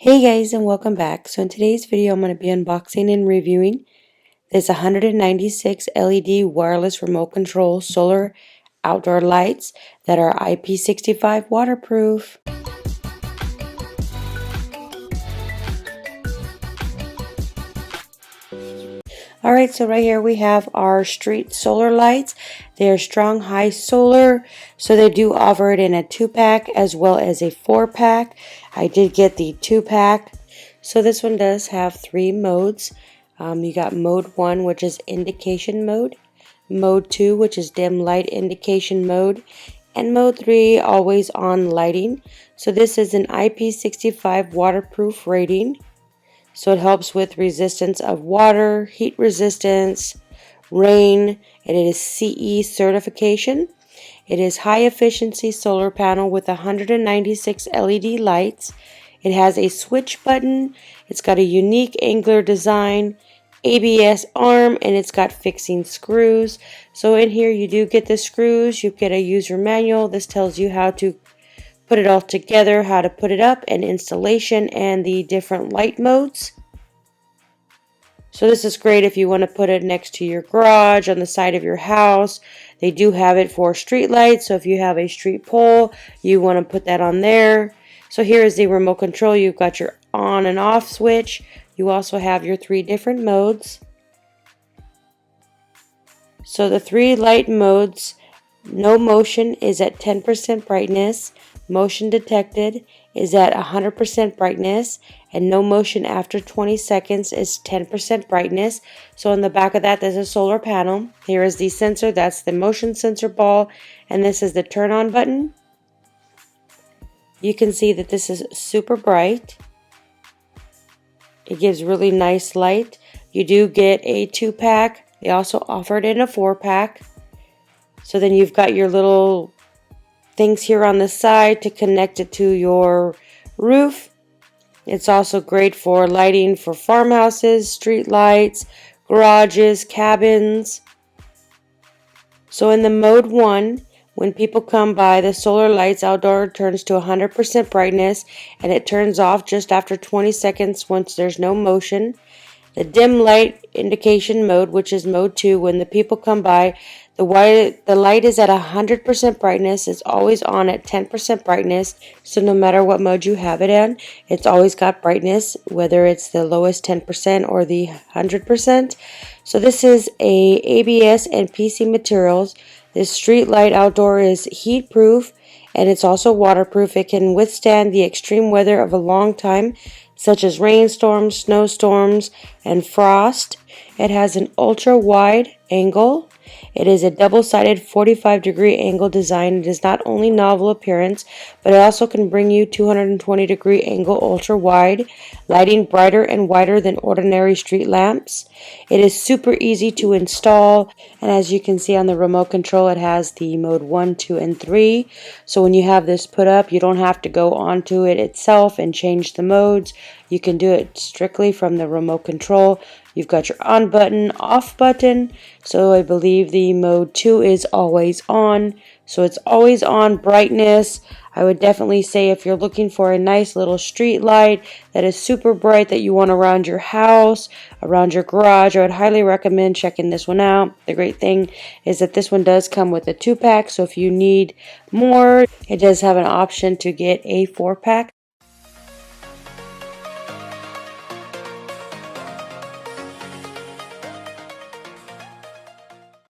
Hey guys, and welcome back. So in today's video I'm going to be unboxing and reviewing this 196 LED wireless remote control solar outdoor lights that are IP65 waterproof. Alright, so right here we have our street solar lights. They are strong high solar, so they do offer it in a 2-pack as well as a 4-pack. I did get the 2-pack. So this one does have 3 modes. You got mode 1, which is indication mode, mode 2, which is dim light indication mode, and mode 3, always on lighting. So this is an IP65 waterproof rating. So it helps with resistance of water, heat resistance, rain, and it is CE certification. It is high efficiency solar panel with 196 LED lights. It has a switch button. It's got a unique angular design, ABS arm, and it's got fixing screws. So in here you do get the screws. You get a user manual. This tells you how to put it all together, how to put it up, and installation, and the different light modes. So this is great if you want to put it next to your garage, on the side of your house. They do have it for street lights, so if you have a street pole, you want to put that on there. So here is the remote control. You've got your on and off switch. You also have your 3 different modes. So the 3 light modes, no motion is at 10% brightness. Motion detected is at 100% brightness, and no motion after 20 seconds is 10% brightness. So on the back of that, there's a solar panel. Here is the sensor. That's the motion sensor ball, and this is the turn on button. You can see that this is super bright. It gives really nice light. You do get a 2-pack. They also offer it in a 4-pack. So then you've got your little things here on the side to connect it to your roof. It's also great for lighting for farmhouses, street lights, garages, cabins. So in the mode 1, when people come by, the solar lights outdoor turns to 100% brightness, and it turns off just after 20 seconds once there's no motion. The dim light indication mode, which is mode 2, when the people come by, the light is at 100% brightness. It's always on at 10% brightness. So no matter what mode you have it in, it's always got brightness, whether it's the lowest 10% or the 100%. So this is a ABS and PC materials. This street light outdoor is heat proof, and it's also waterproof. It can withstand the extreme weather of a long time, such as rainstorms, snowstorms, and frost. It has an ultra wide angle. It is a double-sided 45-degree angle design. It is not only novel appearance, but it also can bring you 220-degree angle ultra wide, lighting brighter and wider than ordinary street lamps. It is super easy to install, and as you can see on the remote control, it has the mode 1, 2, and 3. So when you have this put up, you don't have to go onto it itself and change the modes. You can do it strictly from the remote control. You've got your on button, off button. So I believe the mode 2 is always on. So it's always on brightness. I would definitely say if you're looking for a nice little street light that is super bright that you want around your house, around your garage, I would highly recommend checking this one out. The great thing is that this one does come with a 2-pack. So if you need more, it does have an option to get a 4-pack.